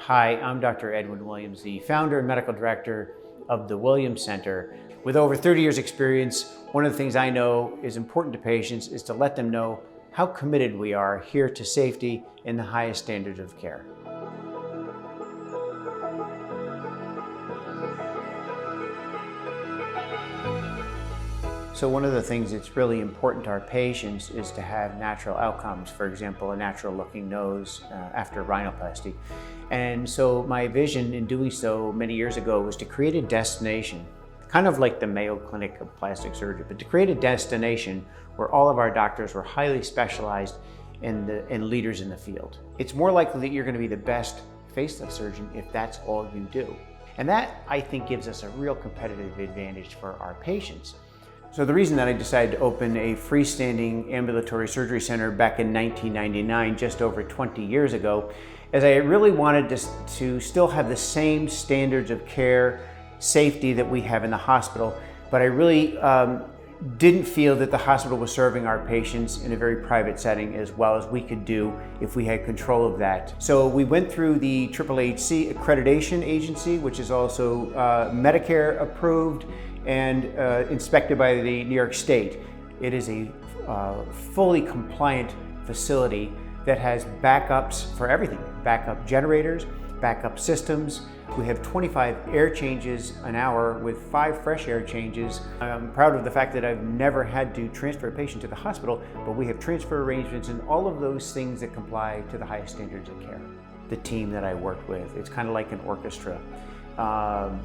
Hi, I'm Dr. Edwin Williams, the founder and medical director of the Williams Center. With over 30 years experience, one of the things I know is important to patients is to let them know how committed we are here to safety and the highest standards of care. So one of the things that's really important to our patients is to have natural outcomes. For example, a natural looking nose after rhinoplasty. And so my vision in doing so many years ago was to create a destination, kind of like the Mayo Clinic of plastic surgery, but to create a destination where all of our doctors were highly specialized and leaders in the field. It's more likely that you're going to be the best facelift surgeon if that's all you do. And that, I think, gives us a real competitive advantage for our patients. So the reason that I decided to open a freestanding ambulatory surgery center back in 1999, just over 20 years ago, is I really wanted to still have the same standards of care, safety that we have in the hospital, but I really didn't feel that the hospital was serving our patients in a very private setting as well as we could do if we had control of that. So we went through the HC Accreditation agency, which is also Medicare approved and inspected by the New York State. It is a fully compliant facility that has backups for everything. Backup generators, backup systems. We have 25 air changes an hour with 5 fresh air changes. I'm proud of the fact that I've never had to transfer a patient to the hospital, but we have transfer arrangements and all of those things that comply to the highest standards of care. The team that I worked with, it's kind of like an orchestra.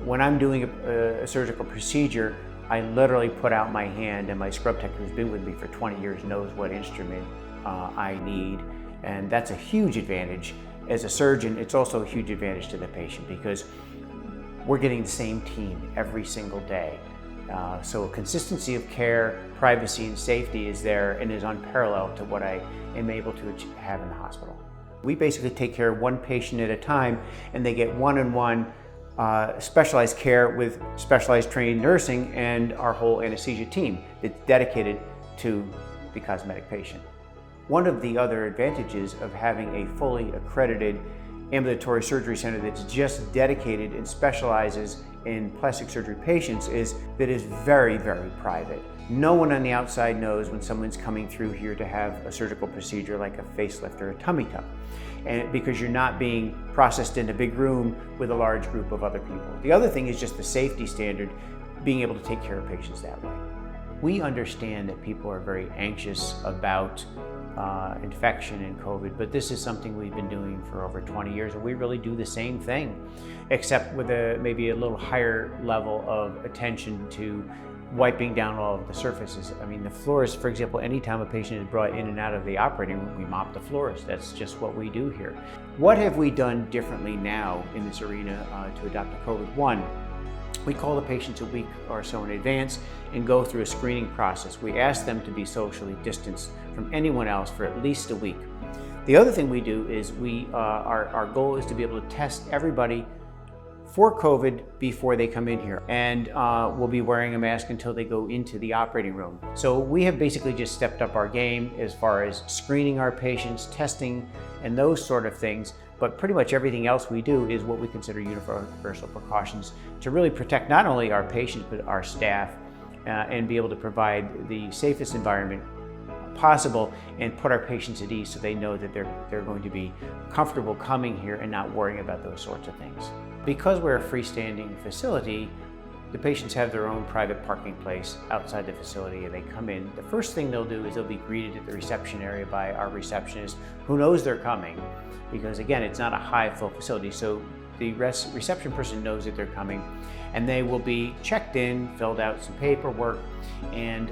When I'm doing a surgical procedure, I literally put out my hand, and my scrub tech who's been with me for 20 years knows what instrument I need. And that's a huge advantage. As a surgeon, it's also a huge advantage to the patient because we're getting the same team every single day. So consistency of care, privacy, and safety is there and is unparalleled to what I am able to have in the hospital. We basically take care of one patient at a time, and they get one-on-one specialized care with specialized trained nursing and our whole anesthesia team that's dedicated to the cosmetic patient. One of the other advantages of having a fully accredited ambulatory surgery center that's just dedicated and specializes in plastic surgery patients is that it's very, very private. No one on the outside knows when someone's coming through here to have a surgical procedure like a facelift or a tummy tuck, and because you're not being processed in a big room with a large group of other people. The other thing is just the safety standard, being able to take care of patients that way. We understand that people are very anxious about infection and COVID, but this is something we've been doing for over 20 years, and we really do the same thing, except with maybe a little higher level of attention to wiping down all of the surfaces. I mean, the floors, for example, anytime a patient is brought in and out of the operating room, we mop the floors. That's just what we do here. What have we done differently now in this arena to adopt the COVID? One, we call the patients a week or so in advance and go through a screening process. We ask them to be socially distanced from anyone else for at least a week. The other thing we do is our goal is to be able to test everybody for COVID before they come in here, and we'll be wearing a mask until they go into the operating room. So we have basically just stepped up our game as far as screening our patients, testing, and those sort of things. But pretty much everything else we do is what we consider universal precautions to really protect not only our patients, but our staff, and be able to provide the safest environment possible and put our patients at ease so they know that they're going to be comfortable coming here and not worrying about those sorts of things. Because we're a freestanding facility, the patients have their own private parking place outside the facility, and they come in. The first thing they'll do is they'll be greeted at the reception area by our receptionist who knows they're coming, because again, it's not a high flow facility, so the reception person knows that they're coming, and they will be checked in, filled out some paperwork, and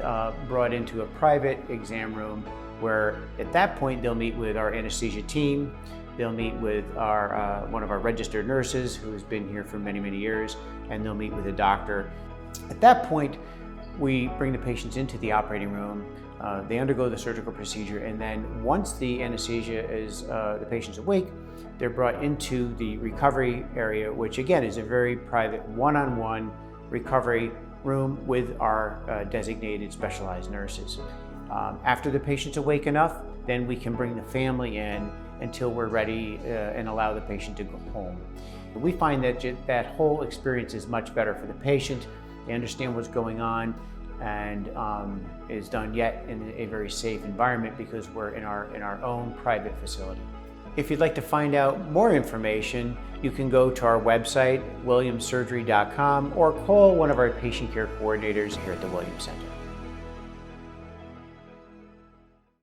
brought into a private exam room where at that point they'll meet with our anesthesia team. They'll meet with one of our registered nurses who has been here for many, many years, and they'll meet with a doctor. At that point, we bring the patients into the operating room. They undergo the surgical procedure, and then once the anesthesia is, the patient's awake, they're brought into the recovery area, which again is a very private one-on-one recovery room with our designated specialized nurses. After the patient's awake enough, then we can bring the family in until we're ready and allow the patient to go home. We find that that whole experience is much better for the patient. They understand what's going on, and is done yet in a very safe environment because we're in our own private facility. If you'd like to find out more information, you can go to our website, williamssurgery.com, or call one of our patient care coordinators here at the Williams Center.